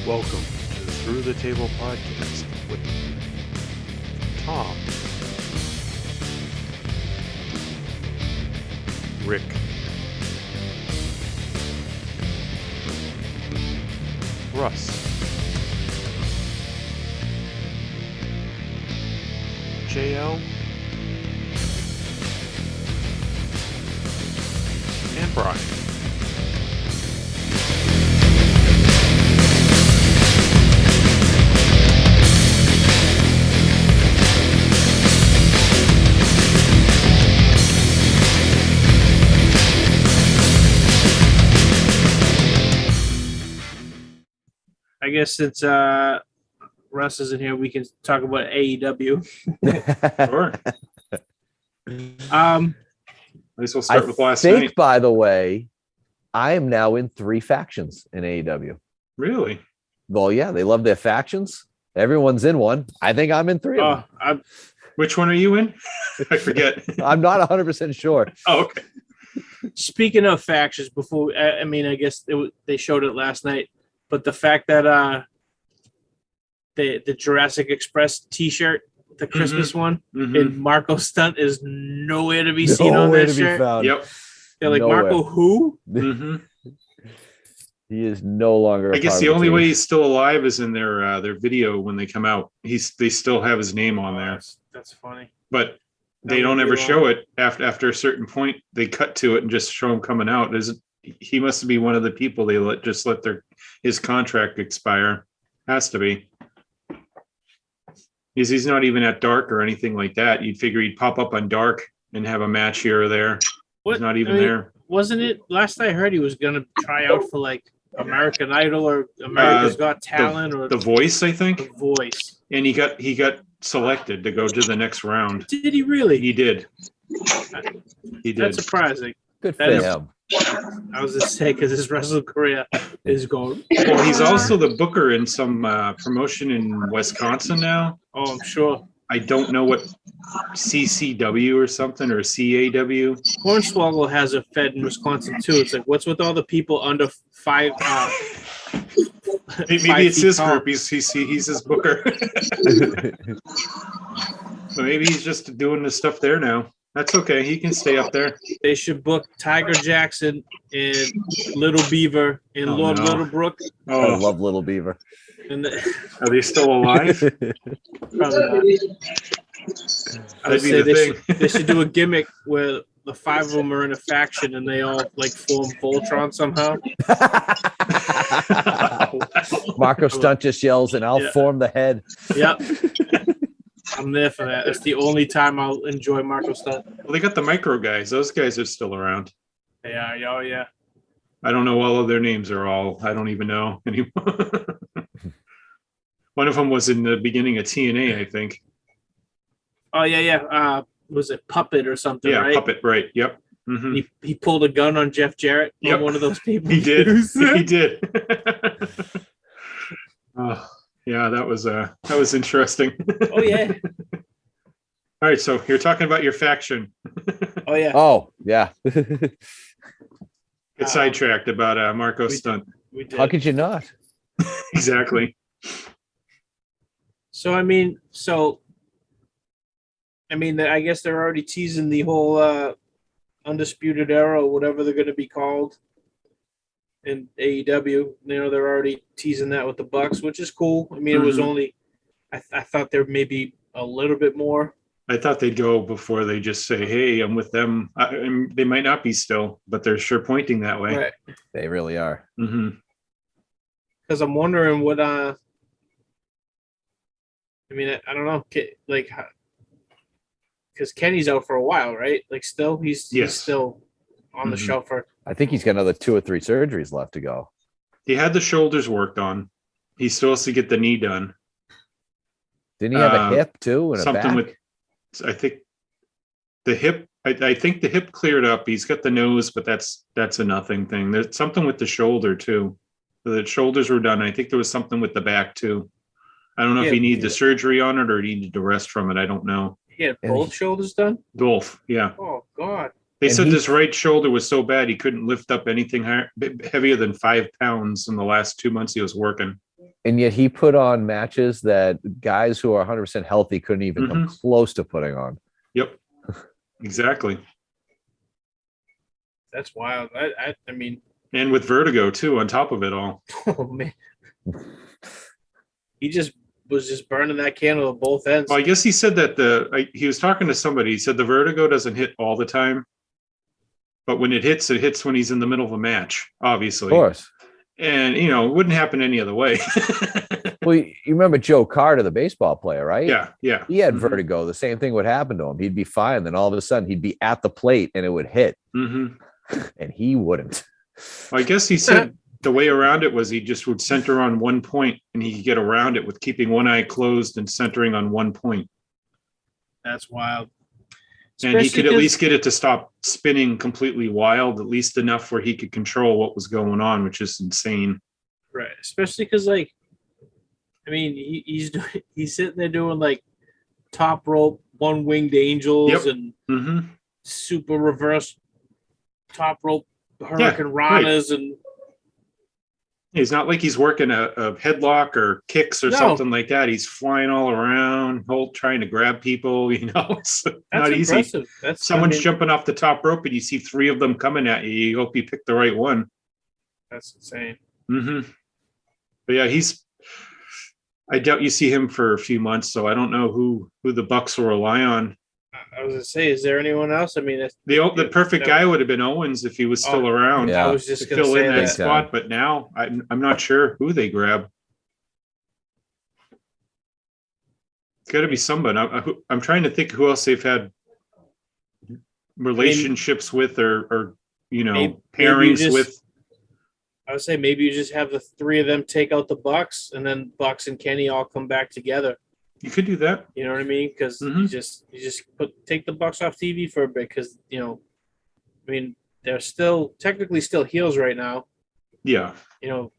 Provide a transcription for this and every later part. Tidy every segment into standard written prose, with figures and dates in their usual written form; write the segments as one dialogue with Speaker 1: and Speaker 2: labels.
Speaker 1: Welcome to the Through the Table podcast with Tom, Rick, Russ, JL, and Brian.
Speaker 2: I guess since Russ isn't here, we can talk about AEW.
Speaker 3: Sure.
Speaker 2: Um,
Speaker 3: At least we'll start with last
Speaker 4: think,
Speaker 3: night.
Speaker 4: by the way, I am now in 3 factions in AEW.
Speaker 3: Really?
Speaker 4: Well, yeah, they love their factions. Everyone's in one. I think I'm in 3 of them.
Speaker 3: Which one are you in? I forget.
Speaker 4: I'm not 100% sure.
Speaker 3: Oh, okay.
Speaker 2: Speaking of factions, before I guess they showed it last night, but the fact that the Jurassic Express T-shirt, the Christmas one, and Marco Stunt is nowhere to be seen on
Speaker 4: Nowhere
Speaker 2: that
Speaker 4: to be
Speaker 2: shirt.
Speaker 4: found.
Speaker 3: Yep.
Speaker 2: They're like,
Speaker 4: Nowhere.
Speaker 2: Marco who?
Speaker 3: hmm
Speaker 4: He is no longer.
Speaker 3: I guess the only way he's still alive is in their video when they come out. They still have his name on there,
Speaker 2: That's funny.
Speaker 3: but
Speaker 2: That
Speaker 3: they don't
Speaker 2: would be
Speaker 3: ever
Speaker 2: wrong.
Speaker 3: show it after a certain point. They cut to it and just show him coming out. He must be one of the people they let his contract expire. Has to be. He's not even at Dark or anything like that. You'd figure he'd pop up on Dark and have a match here or there.
Speaker 2: What?
Speaker 3: He's not even there.
Speaker 2: Wasn't it? Last I heard, he was going to try out for like American Idol or America's Got Talent or
Speaker 3: The Voice, I
Speaker 2: The
Speaker 3: think.
Speaker 2: Voice.
Speaker 3: And he got selected to go to the next round.
Speaker 2: Did he really?
Speaker 3: He did. He did.
Speaker 2: That's surprising.
Speaker 4: Good for
Speaker 2: that is-
Speaker 4: him.
Speaker 2: I was just saying because his wrestling career is going.
Speaker 3: Well, he's also the booker in some promotion in Wisconsin now.
Speaker 2: Oh, I'm sure.
Speaker 3: I don't know what CCW or something or CAW.
Speaker 2: Hornswoggle has a Fed in Wisconsin too. It's like, what's with all the people under 5?
Speaker 3: Maybe
Speaker 2: 5
Speaker 3: it's
Speaker 2: feet
Speaker 3: his
Speaker 2: tall?
Speaker 3: group. He's his booker. So maybe he's just doing the stuff there now. That's okay. He can stay up there.
Speaker 2: They should book Tiger Jackson and Little Beaver and
Speaker 3: Oh,
Speaker 2: Lord
Speaker 3: no.
Speaker 2: Littlebrook.
Speaker 4: I
Speaker 3: Oh,
Speaker 4: love Little Beaver.
Speaker 2: And
Speaker 3: are they still alive?
Speaker 2: probably not. I would
Speaker 3: That'd be
Speaker 2: say
Speaker 3: the
Speaker 2: they
Speaker 3: thing.
Speaker 2: should do a gimmick where the 5 of them are in a faction and they all like form Voltron somehow.
Speaker 4: Marco Stunt just yells, and I'll
Speaker 2: Yeah.
Speaker 4: form the head.
Speaker 2: Yep. I'm there for that. That's the only time I'll enjoy Marco Stunt.
Speaker 3: Well, they got the micro guys. Those guys are still around.
Speaker 2: Yeah, oh yeah.
Speaker 3: I don't know all of their names are all. I don't even know anymore. One of them was in the beginning of TNA, I think.
Speaker 2: Oh yeah. Was it Puppet or something?
Speaker 3: Yeah,
Speaker 2: right?
Speaker 3: Puppet, right. Yep. hmm
Speaker 2: He pulled a gun on Jeff Jarrett.
Speaker 3: Yep.
Speaker 2: On one of those people.
Speaker 3: He did. He did. Oh, yeah, that was interesting.
Speaker 2: Oh yeah.
Speaker 3: All right, so you're talking about your faction.
Speaker 2: Oh yeah.
Speaker 4: Oh, yeah.
Speaker 3: Get sidetracked about Marco Stunt.
Speaker 2: We did.
Speaker 4: How could you not?
Speaker 3: Exactly.
Speaker 2: So I guess they're already teasing the whole Undisputed Era or whatever they're going to be called in AEW. You know, they're already teasing that with the Bucks, which is cool. I mean, it was only I thought there may be a little bit more.
Speaker 3: I thought they'd go before they just say, "Hey, I'm with them." They might not be still, but they're sure pointing that way.
Speaker 2: Right.
Speaker 4: They really are.
Speaker 3: hmm
Speaker 2: Because I'm wondering what I don't know, like, because Kenny's out for a while, right? Like, still, he's still on the
Speaker 3: Mhm.
Speaker 2: shelf for.
Speaker 4: I think he's got another 2 or 3 surgeries left to go.
Speaker 3: He had the shoulders worked on. He still has to get the knee done.
Speaker 4: Didn't he have a hip too and a
Speaker 3: Something
Speaker 4: back?
Speaker 3: with, I think, the hip. I think the hip cleared up. He's got the nose, but that's a nothing thing. There's something with the shoulder too. The shoulders were done. I think there was something with the back too. I don't know if he needed the surgery on it or he needed to rest from it. I don't know.
Speaker 2: He had
Speaker 4: And
Speaker 2: both shoulders done.
Speaker 3: Both, yeah.
Speaker 2: Oh God.
Speaker 3: They
Speaker 4: And
Speaker 3: said
Speaker 4: he-
Speaker 3: his right shoulder was so bad he couldn't lift up anything heavier than 5 pounds in the last 2 months he was working.
Speaker 4: And yet he put on matches that guys who are 100% healthy couldn't even come close to putting on.
Speaker 3: Yep. Exactly.
Speaker 2: That's wild. I mean,
Speaker 3: And with vertigo too, on top of it all.
Speaker 2: oh man, he was just burning that candle at both ends.
Speaker 3: Well, I guess he said that he was talking to somebody. He said the vertigo doesn't hit all the time, but when it hits when he's in the middle of a match, obviously.
Speaker 4: Of course.
Speaker 3: And it wouldn't happen any other way.
Speaker 4: Well, you remember Joe Carter, the baseball player, right?
Speaker 3: Yeah.
Speaker 4: He had vertigo. The same thing would happen to him. He'd be fine. Then all of a sudden he'd be at the plate and it would hit. And he wouldn't.
Speaker 3: Well, I guess he said the way around it was he just would center on one point and he could get around it with keeping one eye closed and centering on one point.
Speaker 2: That's wild.
Speaker 3: And he could at least get it to stop spinning completely wild, at least enough where he could control what was going on, which is insane.
Speaker 2: Right. Especially because, like, I mean, he's sitting there doing, like, top rope, one-winged angels and super reverse top rope hurricane ranas and
Speaker 3: He's not like he's working a headlock or kicks or something like that. He's flying all around, trying to grab people. It's not easy. Someone's jumping off the top rope and you see three of them coming at you. You hope you pick the right one.
Speaker 2: That's insane.
Speaker 3: But yeah, I doubt you see him for a few months, so I don't know who the Bucks will rely on.
Speaker 2: I was gonna say, is there anyone else? I mean,
Speaker 3: the perfect guy would have been Owens if he was still around.
Speaker 4: Yeah.
Speaker 2: I was just
Speaker 3: to
Speaker 2: gonna
Speaker 3: fill
Speaker 2: say
Speaker 3: in that
Speaker 2: that
Speaker 3: spot, but now I'm not sure who they grab. It's got to be somebody. I'm trying to think who else they've had relationships with, or pairings with.
Speaker 2: I would say maybe you just have the three of them take out the Bucks, and then Bucks and Kenny all come back together.
Speaker 3: You could do that.
Speaker 2: You know what I mean? Because you just take the Bucks off TV for a bit, because I mean, they're still technically still heels right now.
Speaker 3: Yeah.
Speaker 2: I don't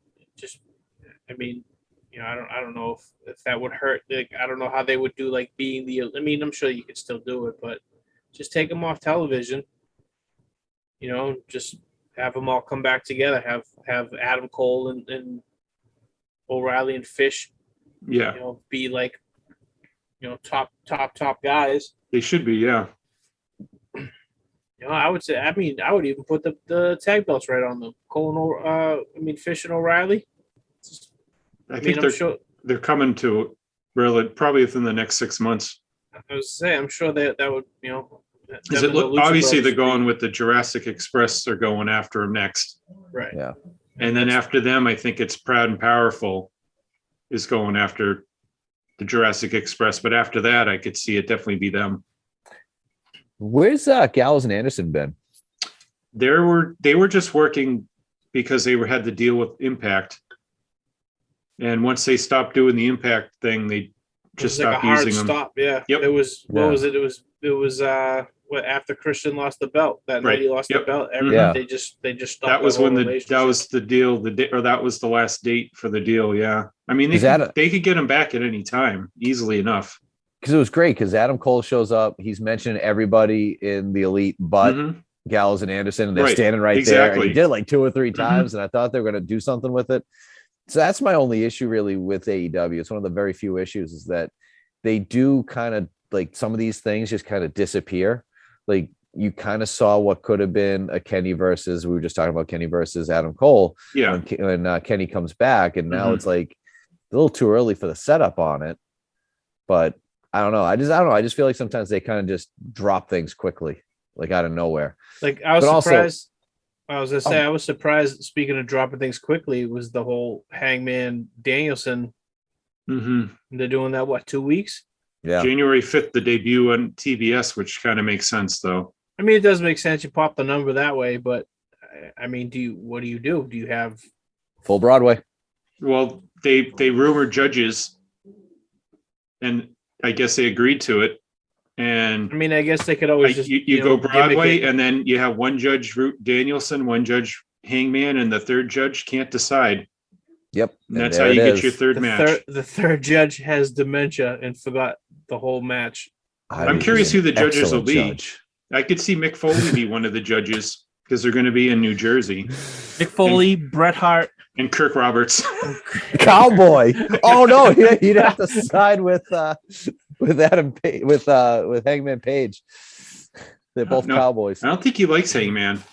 Speaker 2: know if that would hurt. Like, I don't know how they would do, like, being the. I mean, I'm sure you could still do it, but just take them off television. Just have them all come back together. Have Adam Cole and O'Reilly and Fish.
Speaker 3: Yeah.
Speaker 2: Be like, top guys.
Speaker 3: They should be. Yeah.
Speaker 2: I would say. I mean, I would even put the tag belts right on them. Cole and Fish and O'Reilly.
Speaker 3: I think they're coming to probably within the next 6 months.
Speaker 2: I was saying, I'm sure that would,
Speaker 3: Does it look obviously they're going with the Jurassic Express? They're going after them next,
Speaker 2: right?
Speaker 4: Yeah,
Speaker 3: and then after them, I think it's Proud and Powerful is going after the Jurassic Express. But after that, I could see it definitely be them.
Speaker 4: Where's Gallows and Anderson been?
Speaker 3: They were just working because they had the deal with Impact, and once they stopped doing the Impact thing, they just stopped using them.
Speaker 2: Stop, yeah.
Speaker 3: Yep.
Speaker 2: It was what was it? It was after Christian lost the belt. That night he lost the belt. They just stopped.
Speaker 3: That was when that was the deal. That was the last date for the deal. Yeah, I mean they could get him back at any time easily enough.
Speaker 4: Because it was great. Because Adam Cole shows up, he's mentioning everybody in the Elite, but Gallows and Anderson, and they're standing right there. And he did it like 2 or 3 times, and I thought they were going to do something with it. So that's my only issue really with AEW. It's one of the very few issues is that they do kind of like some of these things just kind of disappear. Like you kind of saw what could have been a Kenny versus, we were just talking about Kenny versus Adam Cole.
Speaker 3: Yeah.
Speaker 4: When Kenny comes back, and now it's like a little too early for the setup on it. But I don't know. I don't know. I just feel like sometimes they kind of just drop things quickly, like out of nowhere.
Speaker 2: Like I was surprised. I was gonna say I was surprised. Speaking of dropping things quickly, was the whole Hangman Danielson. They're doing that 2 weeks?
Speaker 4: Yeah,
Speaker 3: January 5th, the debut on TBS, which kind of makes sense though.
Speaker 2: I mean, it does make sense. You pop the number that way, but I mean, what do you do? Do you have
Speaker 4: full Broadway?
Speaker 3: Well, they rumored judges, and I guess they agreed to it. And
Speaker 2: I mean, I guess they could always just
Speaker 3: you go Broadway, and then you have one judge Root Danielson, one judge Hangman, and the third judge can't decide.
Speaker 4: Yep,
Speaker 3: and that's how you get your third match.
Speaker 2: The third judge has dementia and forgot the whole match.
Speaker 3: I'm curious who the judges will be. I could see Mick Foley be one of the judges. because they're going to be in New Jersey.
Speaker 2: Mick Foley, Bret Hart,
Speaker 3: and Kirk Roberts.
Speaker 4: Cowboy. Oh no, he'd have to side with Adam with Hangman Page. They're both Cowboys.
Speaker 3: I don't think he likes Hangman.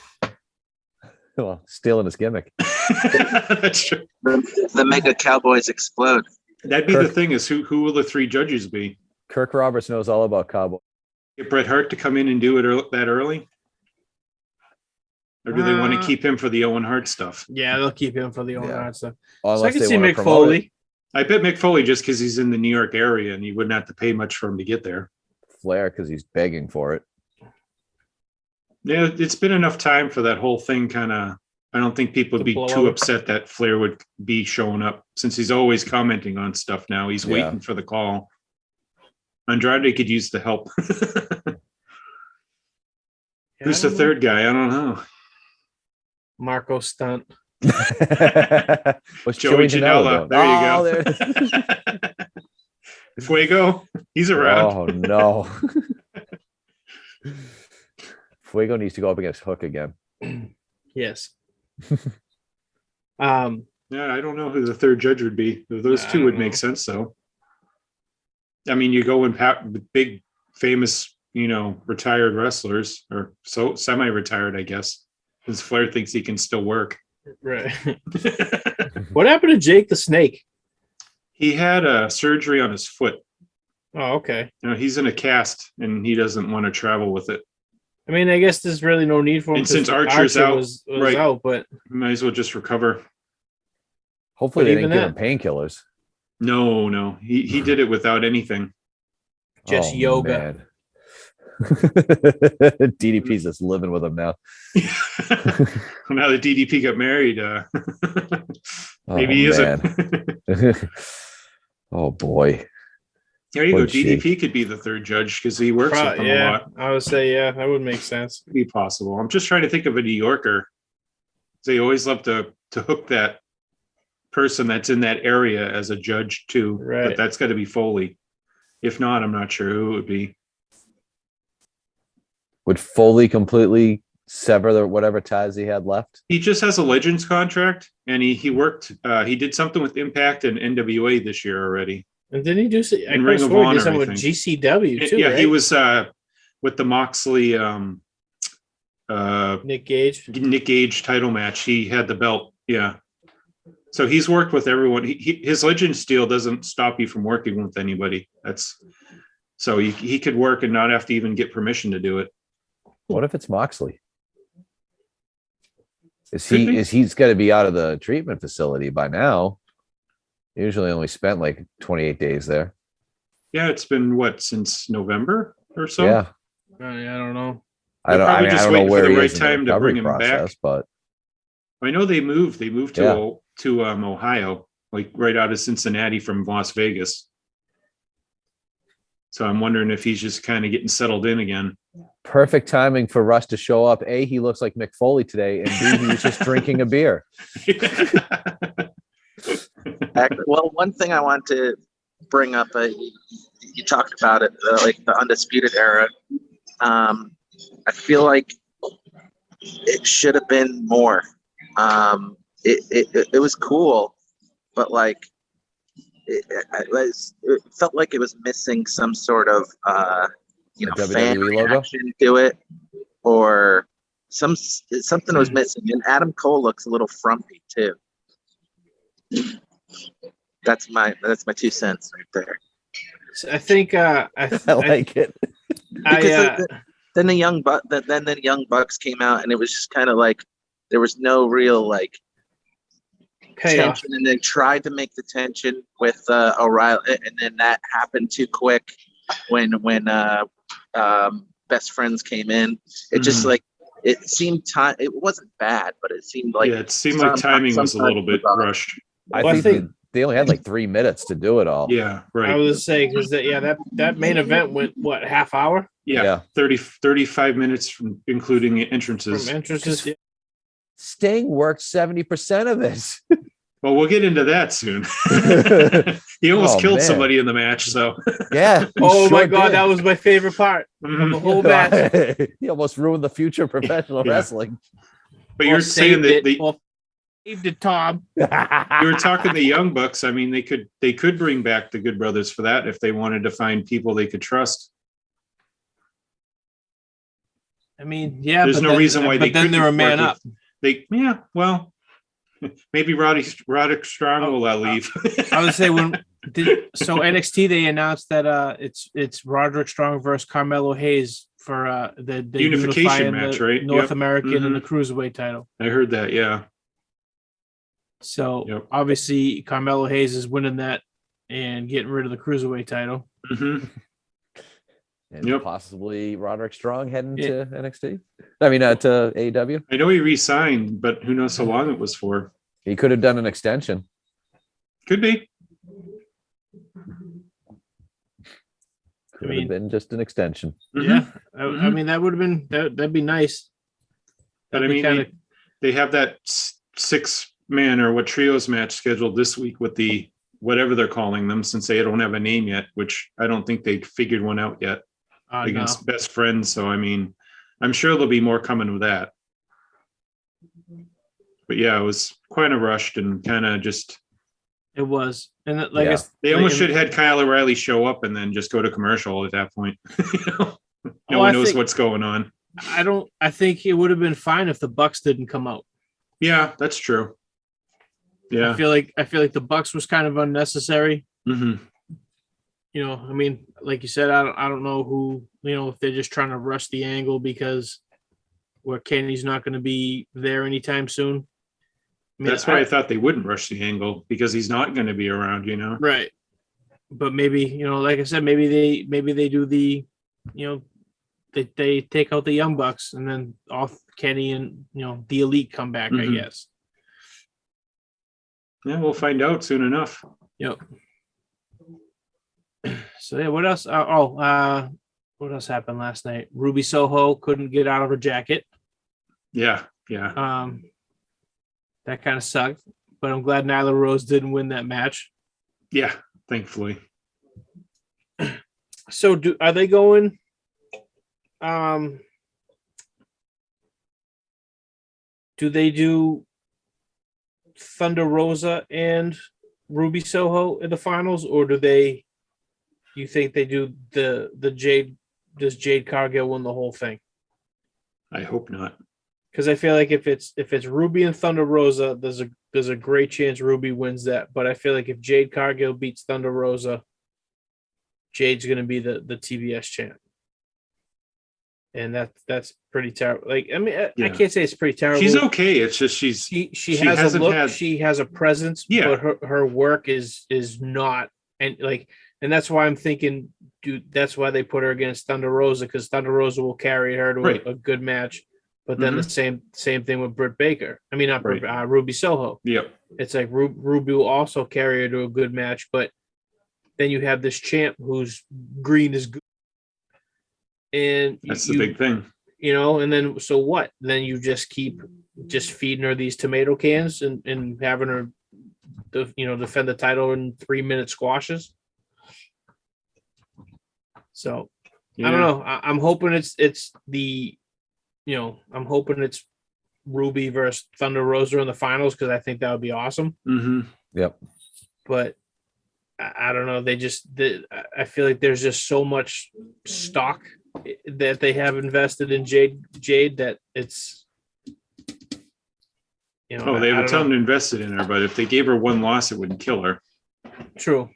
Speaker 4: Well, stealing his gimmick.
Speaker 3: That's true.
Speaker 5: The Mega Cowboys explode.
Speaker 3: That'd be the thing, is who will the three judges be?
Speaker 4: Kirk Roberts knows all about Cowboy.
Speaker 3: Get Bret Hart to come in and do it that early? Or do they want to keep him for the Owen Hart stuff?
Speaker 2: Yeah, they'll keep him for the Owen Hart stuff.
Speaker 4: So
Speaker 2: I can see Mick Foley.
Speaker 3: I bet Mick Foley, just because he's in the New York area and he wouldn't have to pay much for him to get there.
Speaker 4: Flair, because he's begging for it.
Speaker 3: Yeah, it's been enough time for that whole thing kind of. I don't think people would be too upset that Flair would be showing up, since he's always commenting on stuff now. He's waiting for the call. Andrade could use the help. Who's the third guy? I don't know.
Speaker 2: Marco Stunt.
Speaker 4: What's
Speaker 3: Joey Janela. There you go. Fuego. He's around.
Speaker 4: Oh no. Fuego needs to go up against Hook again.
Speaker 2: Yes.
Speaker 3: Yeah, I don't know who the third judge would be. Those two would make sense, though. I mean, you go with big, famous, retired wrestlers, or so semi-retired, I guess, because Flair thinks he can still work.
Speaker 2: Right. What happened to Jake the Snake?
Speaker 3: He had a surgery on his foot.
Speaker 2: Oh, okay.
Speaker 3: He's in a cast, and he doesn't want to travel with it.
Speaker 2: I mean, I guess there's really no need for him.
Speaker 3: And since Archer's out,
Speaker 2: was out, but
Speaker 3: might as well just recover.
Speaker 4: Hopefully, they didn't give him painkillers.
Speaker 3: No, he did it without anything.
Speaker 2: Just yoga.
Speaker 4: DDP's just living with him now.
Speaker 3: Now that DDP got married, maybe he isn't.
Speaker 4: Oh boy.
Speaker 3: There you go. DDP could be the third judge because he works with them a lot.
Speaker 2: I would say, that would make sense.
Speaker 3: It'd be possible. I'm just trying to think of a New Yorker. They always love to hook that person that's in that area as a judge too.
Speaker 2: Right.
Speaker 3: But that's got to be Foley. If not, I'm not sure who it would be.
Speaker 4: Would Foley completely sever whatever ties he had left?
Speaker 3: He just has a Legends contract, and he worked. He did something with Impact and NWA this year already.
Speaker 2: And didn't he do
Speaker 3: in Ring of Honor?
Speaker 2: Something with GCW too?
Speaker 3: Yeah,
Speaker 2: right?
Speaker 3: he was with the Moxley
Speaker 2: Nick Gage
Speaker 3: title match. He had the belt. Yeah. So he's worked with everyone. His Legends deal doesn't stop you from working with anybody. So he could work and not have to even get permission to do it.
Speaker 4: What if it's Moxley? He's got to be out of the treatment facility by now? Usually only spent like 28 days there.
Speaker 3: Yeah, it's been since November or so.
Speaker 4: Yeah.
Speaker 2: I don't know.
Speaker 3: I don't know where the right time to bring him back.
Speaker 4: But
Speaker 3: I know they moved. They moved to Ohio, like right out of Cincinnati from Las Vegas. So I'm wondering if he's just kind of getting settled in again.
Speaker 4: Perfect timing for Russ to show up. A, he looks like Mick Foley today, and B, he was just drinking a beer.
Speaker 5: Well, one thing I want to bring up, you talked about it, like the Undisputed Era. I feel like it should have been more. It was cool, but like it felt like it was missing some sort of fan reaction to it, or something was missing. And Adam Cole looks a little frumpy too. That's my 2 cents right there.
Speaker 2: So I think I
Speaker 4: like it.
Speaker 5: Then the young Bucks came out, and it was just kind of like there was no real like tension, and they tried to make the tension with O'Reilly, and then that happened too quick when Best Friends came in. It just like it seemed it wasn't bad, but it seemed like
Speaker 3: like timing was a little bit rushed.
Speaker 4: I think they only had like 3 minutes to do it all.
Speaker 3: Yeah, right.
Speaker 2: I was saying because that main event went half hour?
Speaker 3: Yeah. 35 minutes from including entrances.
Speaker 2: From entrances.
Speaker 4: Sting worked 70% of it.
Speaker 3: Well, we'll get into that soon. He almost killed somebody in the match, so
Speaker 4: yeah.
Speaker 2: Oh my God, that was my favorite part of the whole match.
Speaker 4: He almost ruined the future of professional wrestling.
Speaker 3: But you're saying that
Speaker 2: saved it, Tom.
Speaker 3: You were talking the Young Bucks. I mean, they could bring back the Good Brothers for that if they wanted to find people they could trust.
Speaker 2: I mean, yeah,
Speaker 3: there's no reason why they couldn't.
Speaker 2: Then they're a man up.
Speaker 3: Well, maybe Roderick Strong will leave.
Speaker 2: I would say so NXT they announced that it's Roderick Strong versus Carmelo Hayes for the
Speaker 3: unification match, right?
Speaker 2: North American and the Cruiserweight title.
Speaker 3: I heard that, yeah.
Speaker 2: So obviously Carmelo Hayes is winning that and getting rid of the Cruiserweight title.
Speaker 3: Mm-hmm.
Speaker 4: And possibly Roderick Strong heading to NXT. I mean, to AEW.
Speaker 3: I know he re-signed, but who knows how long it was for.
Speaker 4: He could have done an extension.
Speaker 3: Could be.
Speaker 4: Could have been just an extension.
Speaker 3: Mm-hmm.
Speaker 2: Yeah. I mean, that would have been, that'd be nice.
Speaker 3: But I mean, they have that 6-man or what trios match scheduled this week with the whatever they're calling them, since they don't have a name yet, which I don't think they figured one out yet. Against Best Friends. So, I mean, I'm sure there'll be more coming with that. But yeah, it was quite a rushed and kind of just.
Speaker 2: It was. And
Speaker 3: they almost should have had Kyle O'Reilly show up and then just go to commercial at that point. No one knows what's going on.
Speaker 2: I think it would have been fine if the Bucks didn't come out.
Speaker 3: Yeah, that's true. Yeah.
Speaker 2: I feel like the Bucks was kind of unnecessary.
Speaker 3: Mm-hmm.
Speaker 2: You know, I mean, like you said, I don't know who, if they're just trying to rush the angle because Kenny's not going to be there anytime soon. I mean,
Speaker 3: that's why I thought they wouldn't rush the angle because he's not going to be around,
Speaker 2: Right. But maybe, like I said, maybe they do the, they take out the Young Bucks and then off Kenny and, the Elite come back, I guess.
Speaker 3: Yeah, we'll find out soon enough.
Speaker 2: Yep. So yeah, what else? What else happened last night? Ruby Soho couldn't get out of her jacket.
Speaker 3: Yeah.
Speaker 2: That kind of sucked, but I'm glad Nyla Rose didn't win that match.
Speaker 3: Yeah, thankfully.
Speaker 2: So are they going? Do they do Thunder Rosa and Ruby Soho in the finals, or do you think they do the Jade? Does Jade Cargill win the whole thing?
Speaker 3: I hope not.
Speaker 2: Because I feel like if it's Ruby and Thunder Rosa, there's a great chance Ruby wins that. But I feel like if Jade Cargill beats Thunder Rosa, Jade's going to be the TBS champ, and that's pretty terrible. Like, I mean, I can't say it's pretty terrible.
Speaker 3: She's okay. It's just she
Speaker 2: has a look. She has a presence, but her work is not, and that's why I'm thinking, dude, that's why they put her against Thunder Rosa, because Thunder Rosa will carry her to a good match. But then the same thing with Britt Baker. I mean, not Ruby Soho.
Speaker 3: Yep.
Speaker 2: It's like Ruby will also carry her to a good match, but then you have this champ who's green is good. And
Speaker 3: that's the big thing.
Speaker 2: And then so what? Then you just keep feeding her these tomato cans and having her defend the title in 3-minute squashes. So I don't know. I'm hoping it's I'm hoping it's Ruby versus Thunder Rosa in the finals, because I think that would be awesome.
Speaker 3: Mm-hmm.
Speaker 4: Yep.
Speaker 2: But I don't know. I feel like there's just so much stock that they have invested in Jade that it's.
Speaker 3: They have a ton invested in her, but if they gave her one loss, it wouldn't kill her.
Speaker 2: True.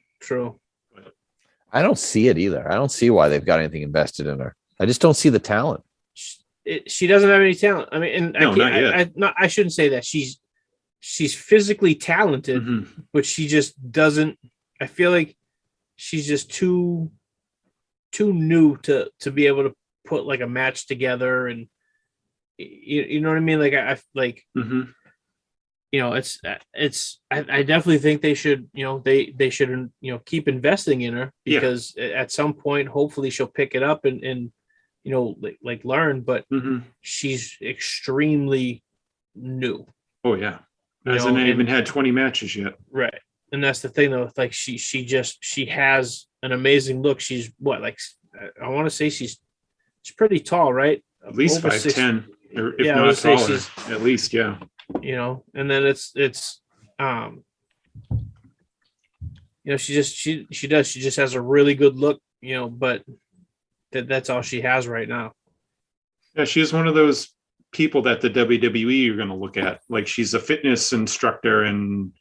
Speaker 3: I
Speaker 4: don't see it either. I don't see why they've got anything invested in her. I just don't see the talent.
Speaker 2: She doesn't have any talent. I mean, and
Speaker 3: no, not yet.
Speaker 2: I shouldn't say that. She's physically talented, but she just doesn't. I feel like she's just too new to be able to put like a match together, and you know what I mean. Like I it's. I definitely think they should. They should keep investing in her, because at some point, hopefully, she'll pick it up and learn. But she's extremely new.
Speaker 3: Oh yeah. Hasn't even had 20 matches yet.
Speaker 2: Right. And that's the thing though. Like she has an amazing look. She's what, like, I want to say she's pretty tall, right?
Speaker 3: At least 5'10", or if not taller, at least, yeah.
Speaker 2: You know, and then it's you know, she just has a really good look, you know, but that's all she has right now.
Speaker 3: Yeah, she's one of those people that the WWE you're going to look at. Like, she's a fitness instructor and,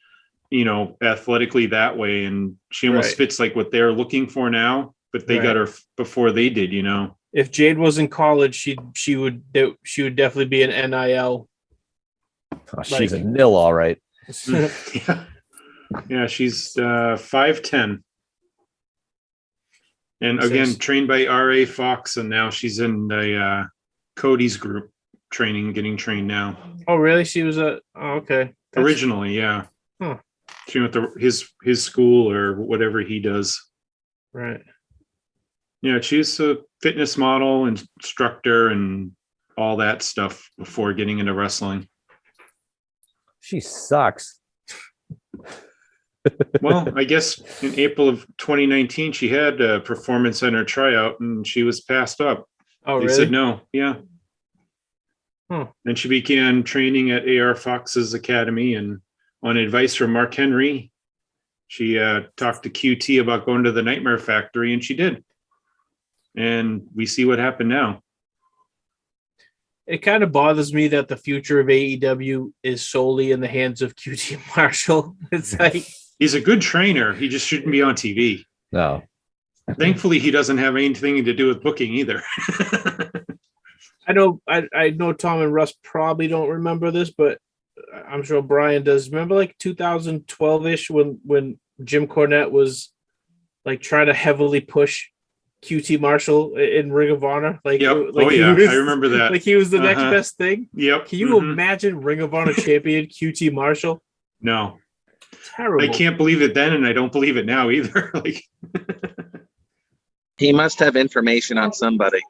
Speaker 3: you know, athletically that way, and she almost fits like what they're looking for now, but they got her before they did, you know.
Speaker 2: If Jade was in college, she would definitely be an NIL.
Speaker 4: Oh, she's a nil, all right.
Speaker 3: Yeah, she's 5'10", and again trained by R.A. Fox, and now she's in the Cody's group getting trained now.
Speaker 2: Oh, really? She was okay.
Speaker 3: Originally, yeah.
Speaker 2: Huh.
Speaker 3: She went to his school or whatever he does.
Speaker 2: Right.
Speaker 3: Yeah, she's a fitness model, instructor, and all that stuff before getting into wrestling.
Speaker 4: She sucks.
Speaker 3: Well, I guess in April of 2019, she had a performance center tryout and she was passed up.
Speaker 2: Oh,
Speaker 3: they
Speaker 2: really?
Speaker 3: said no. Yeah.
Speaker 2: Huh.
Speaker 3: And she began training at AR Fox's academy, and on advice from Mark Henry, she talked to QT about going to the Nightmare Factory, and she did. And we see what happened now.
Speaker 2: It kind of bothers me that the future of AEW is solely in the hands of QT Marshall. It's like,
Speaker 3: he's a good trainer. He just shouldn't be on TV.
Speaker 4: No.
Speaker 3: Thankfully, he doesn't have anything to do with booking either.
Speaker 2: I know Tom and Russ probably don't remember this, but I'm sure Brian does. Remember, like 2012-ish, when Jim Cornette was like trying to heavily push QT Marshall in Ring of Honor. Like,
Speaker 3: yep.
Speaker 2: Like
Speaker 3: I remember that.
Speaker 2: Like he was the next best thing.
Speaker 3: Yep.
Speaker 2: Can you imagine Ring of Honor champion QT Marshall?
Speaker 3: No.
Speaker 2: Terrible.
Speaker 3: I can't believe it then, and I don't believe it now either. Like,
Speaker 5: he must have information on somebody.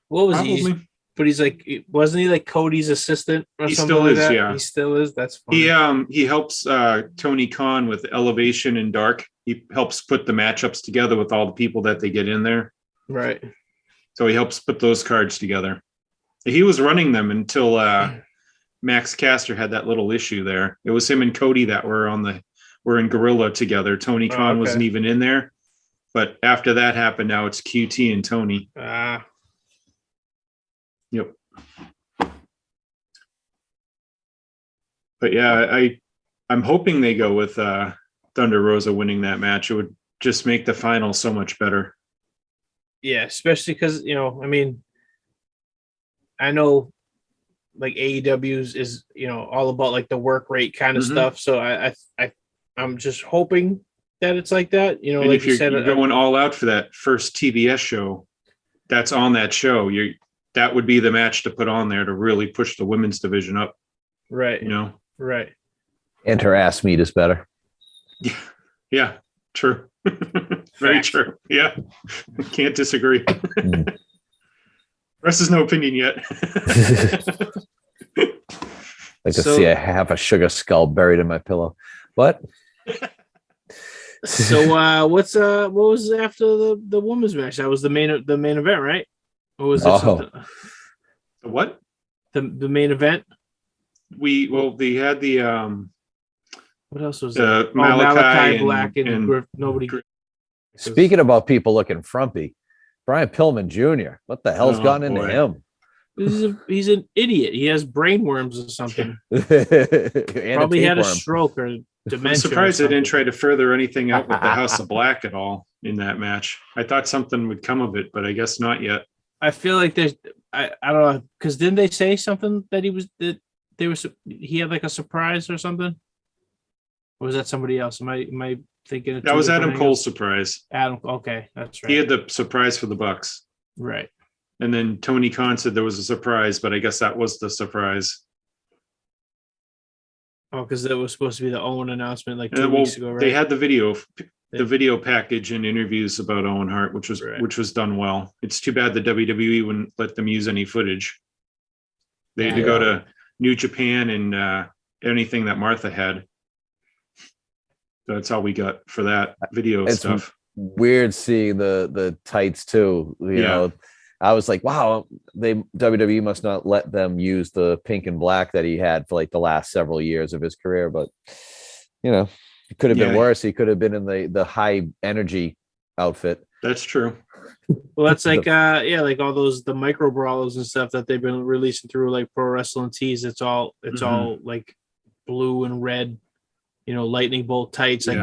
Speaker 2: What was he? But he's like, wasn't he like Cody's assistant or something like that?
Speaker 3: Yeah.
Speaker 2: He still is. That's funny.
Speaker 3: He helps Tony Khan with Elevation and Dark. He helps put the matchups together with all the people that they get in there.
Speaker 2: Right.
Speaker 3: So he helps put those cards together. He was running them until Max Caster had that little issue there. It was him and Cody that were in Gorilla together. Tony Khan wasn't even in there. But after that happened, now it's QT and Tony. Yep. But yeah, I'm hoping they go with Thunder Rosa winning that match. It would just make the final so much better.
Speaker 2: Yeah, especially because, you know, I mean, I know like AEW is, you know, all about like the work rate kind of stuff. So I'm just hoping that it's like that. You know,
Speaker 3: and
Speaker 2: like
Speaker 3: if you're,
Speaker 2: you said,
Speaker 3: you're going all out for that first TBS show, that's on that show. That would be the match to put on there to really push the women's division up.
Speaker 2: Right.
Speaker 3: You know?
Speaker 2: Right.
Speaker 4: And her ass meat is better.
Speaker 3: Yeah, true. Very true. Yeah. Can't disagree. Russ has no opinion yet.
Speaker 4: Like to see half a sugar skull buried in my pillow. What?
Speaker 2: So what was after the women's match? That was the main event, right? Or was it something?
Speaker 3: What?
Speaker 2: The main event?
Speaker 3: They had the
Speaker 2: what else was there?
Speaker 3: Malachi
Speaker 2: Black and nobody.
Speaker 4: Speaking about people looking frumpy, Brian Pillman Jr. What the hell's gotten into him?
Speaker 2: He's an idiot. He has brain worms or something. Probably had a stroke or dementia.
Speaker 3: I'm surprised they didn't try to further anything out with the House of Black at all in that match. I thought something would come of it, but I guess not yet.
Speaker 2: I feel like there's I don't know, because didn't they say something that he had like a surprise or something? Or was that somebody else? Am I thinking
Speaker 3: that was Adam Cole's surprise?
Speaker 2: Adam, okay, that's right.
Speaker 3: He had the surprise for the Bucks.
Speaker 2: Right.
Speaker 3: And then Tony Khan said there was a surprise, but I guess that was the surprise.
Speaker 2: Oh, because that was supposed to be the Owen announcement like 2 weeks ago, right?
Speaker 3: They had the video package and interviews about Owen Hart, which was done well. It's too bad the WWE wouldn't let them use any footage. They had to go to New Japan and anything that Martha had. That's all we got for that video stuff.
Speaker 4: Weird seeing the tights too. You know, I was like, wow, WWE must not let them use the pink and black that he had for like the last several years of his career. But you know, it could have been worse. He could have been in the high energy outfit.
Speaker 3: That's true.
Speaker 2: Well, that's like like all those the micro brawlers and stuff that they've been releasing through like Pro Wrestling Tees. It's all like blue and red, you know, lightning bolt tights, like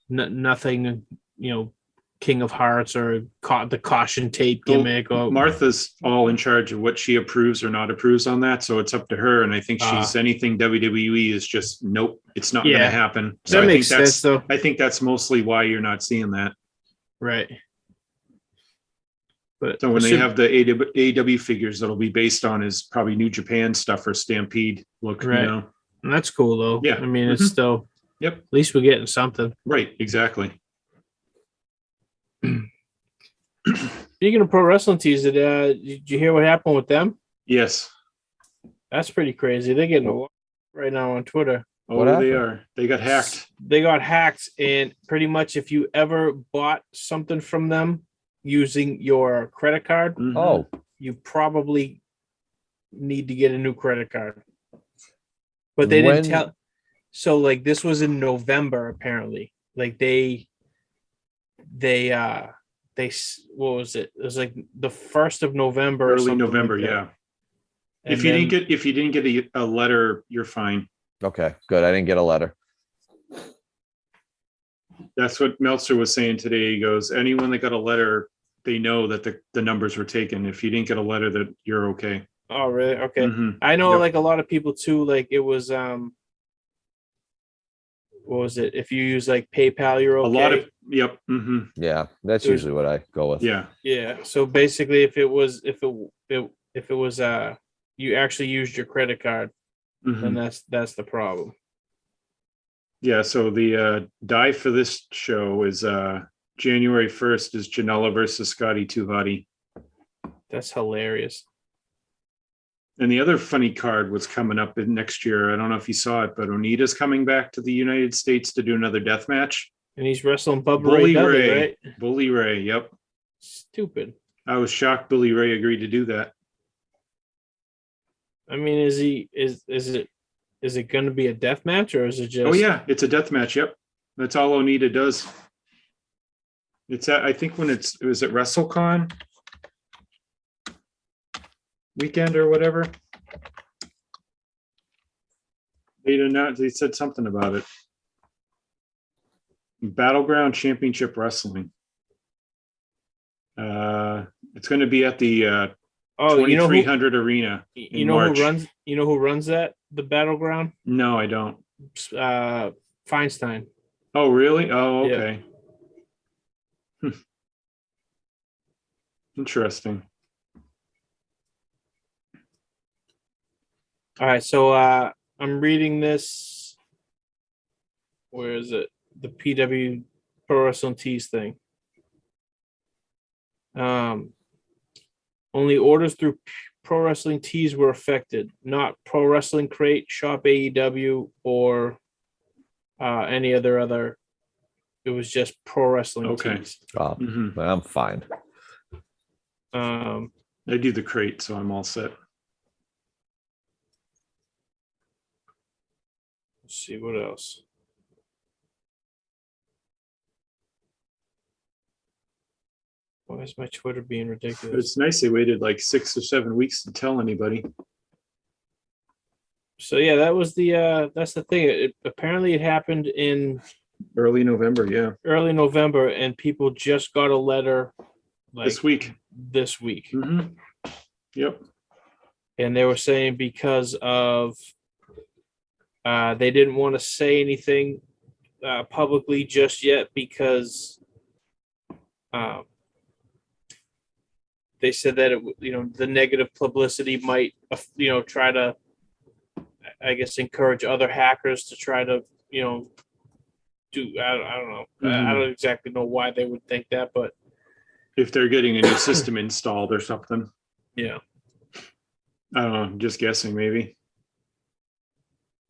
Speaker 2: nothing, you know, King of Hearts or the caution tape gimmick.
Speaker 3: Well, Martha's all in charge of what she approves or not approves on that, so it's up to her. And I think she's anything WWE is just nope, it's not going to happen. So
Speaker 2: that makes sense, though.
Speaker 3: I think that's mostly why you're not seeing that.
Speaker 2: Right. But
Speaker 3: so when they have the AW figures, that'll be based on is probably New Japan stuff or Stampede look.
Speaker 2: Right.
Speaker 3: You know?
Speaker 2: And that's cool though.
Speaker 3: Yeah.
Speaker 2: I mean, it's still.
Speaker 3: Yep.
Speaker 2: At least we're getting something.
Speaker 3: Right. Exactly.
Speaker 2: Speaking of Pro Wrestling Tees, did you hear what happened with them?
Speaker 3: Yes.
Speaker 2: That's pretty crazy. They're getting a lot right now on Twitter.
Speaker 3: Oh, they are. They got hacked.
Speaker 2: They got hacked, and pretty much if you ever bought something from them using your credit card, you probably need to get a new credit card. But they didn't tell. So like this was in November apparently. Like they what was it? It was like the 1st of November.
Speaker 3: Early November, like if you didn't get a letter, you're fine.
Speaker 4: Okay, good. I didn't get a letter.
Speaker 3: That's what Meltzer was saying today. He goes, anyone that got a letter, they know that the numbers were taken. If you didn't get a letter, that you're okay.
Speaker 2: Oh, really? Okay. I know like a lot of people too, like it was what was it? If you use like PayPal, you're okay.
Speaker 3: A lot of
Speaker 4: yeah, that's usually what I go with.
Speaker 3: Yeah.
Speaker 2: So basically if it was you actually used your credit card, then that's the problem.
Speaker 3: Yeah, so the die for this show is January 1st is Janela versus Scotty 2 Hottie.
Speaker 2: That's hilarious.
Speaker 3: And the other funny card was coming up in next year. I don't know if you saw it, but Onita's coming back to the United States to do another death match.
Speaker 2: And he's wrestling Bully Ray, right?
Speaker 3: Bully Ray, yep.
Speaker 2: Stupid.
Speaker 3: I was shocked Bully Ray agreed to do that.
Speaker 2: I mean, is it going to be a death match or is it just?
Speaker 3: Oh yeah, it's a death match. Yep, that's all Onita does. It's I think when it was at WrestleCon weekend or whatever. They said something about it. Battleground Championship Wrestling. It's going to be at the 2300 arena.
Speaker 2: You know March. Who runs that? The Battleground?
Speaker 3: No, I don't.
Speaker 2: Feinstein.
Speaker 3: Oh, really? Oh, okay. Yeah. Interesting.
Speaker 2: All right, so I'm reading this. Where is it? The PW Pro Wrestling Tees thing. Only orders through Pro Wrestling Tees were affected, not Pro Wrestling Crate, Shop AEW, or any other. It was just Pro Wrestling Tees.
Speaker 4: Oh, but I'm fine.
Speaker 3: I do the crate, so I'm all set.
Speaker 2: Let's see what else. Why is my Twitter being ridiculous?
Speaker 3: It's nice they waited like 6 or 7 weeks to tell anybody.
Speaker 2: So yeah, that was that's the thing. Apparently it happened in
Speaker 3: early November. Yeah,
Speaker 2: early November, and people just got a letter like
Speaker 3: this week.
Speaker 2: Yep. And they were saying because of they didn't want to say anything publicly just yet because they said that the negative publicity might try to, I guess, encourage other hackers to try to do. I don't know. I don't exactly know why they would think that, but
Speaker 3: if they're getting a new system installed or something.
Speaker 2: Yeah.
Speaker 3: I don't know. I'm just guessing, maybe.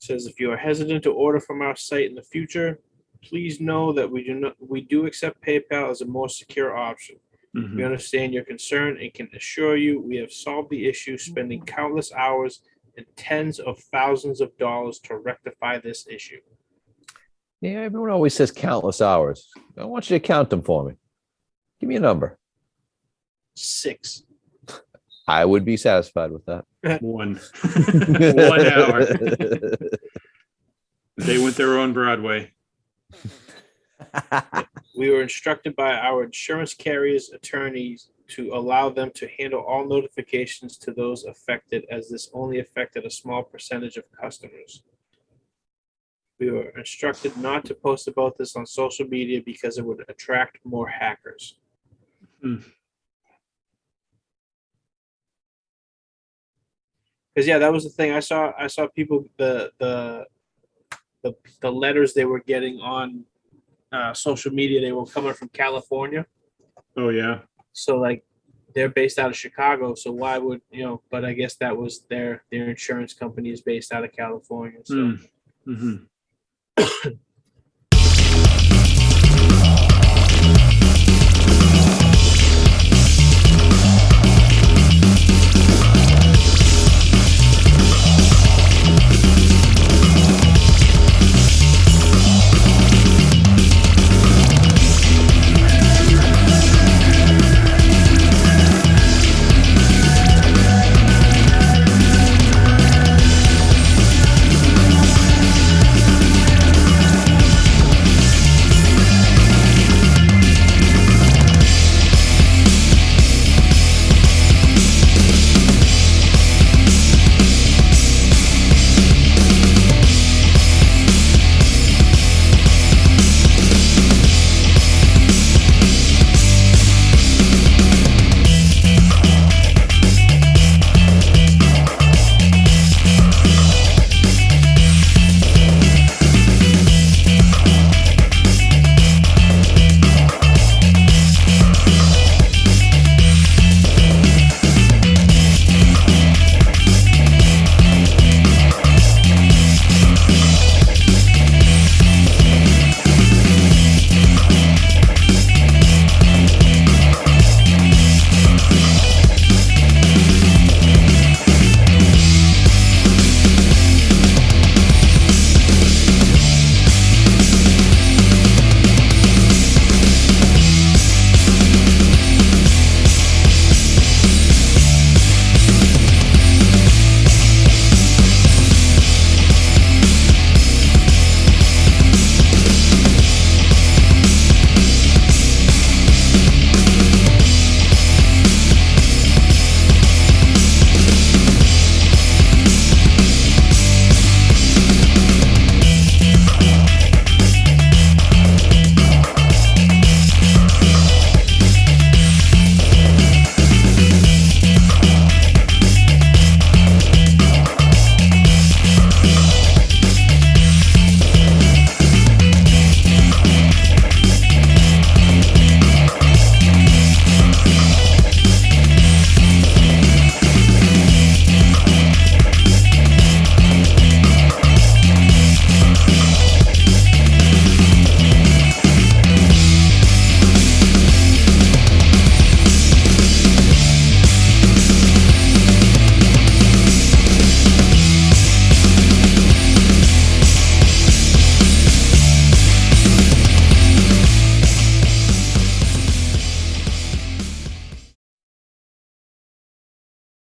Speaker 2: Says if you are hesitant to order from our site in the future, please know that we do accept PayPal as a more secure option.
Speaker 3: Mhm.
Speaker 2: We understand your concern and can assure you we have solved the issue, spending countless hours and tens of thousands of dollars to rectify this issue.
Speaker 4: Yeah, everyone always says countless hours. I want you to count them for me. Give me a number.
Speaker 2: 6.
Speaker 4: I would be satisfied with that.
Speaker 3: 1 1 hour. They went their own Broadway.
Speaker 2: We were instructed by our insurance carrier's attorneys to allow them to handle all notifications to those affected, as this only affected a small percentage of customers. We were instructed not to post about this on social media because it would attract more hackers. Because yeah, that was the thing. I saw people the letters they were getting on social media. They were coming from California.
Speaker 3: Oh yeah.
Speaker 2: So like they're based out of Chicago. So why would But I guess that was their insurance company is based out of California. So
Speaker 3: Mm-hmm.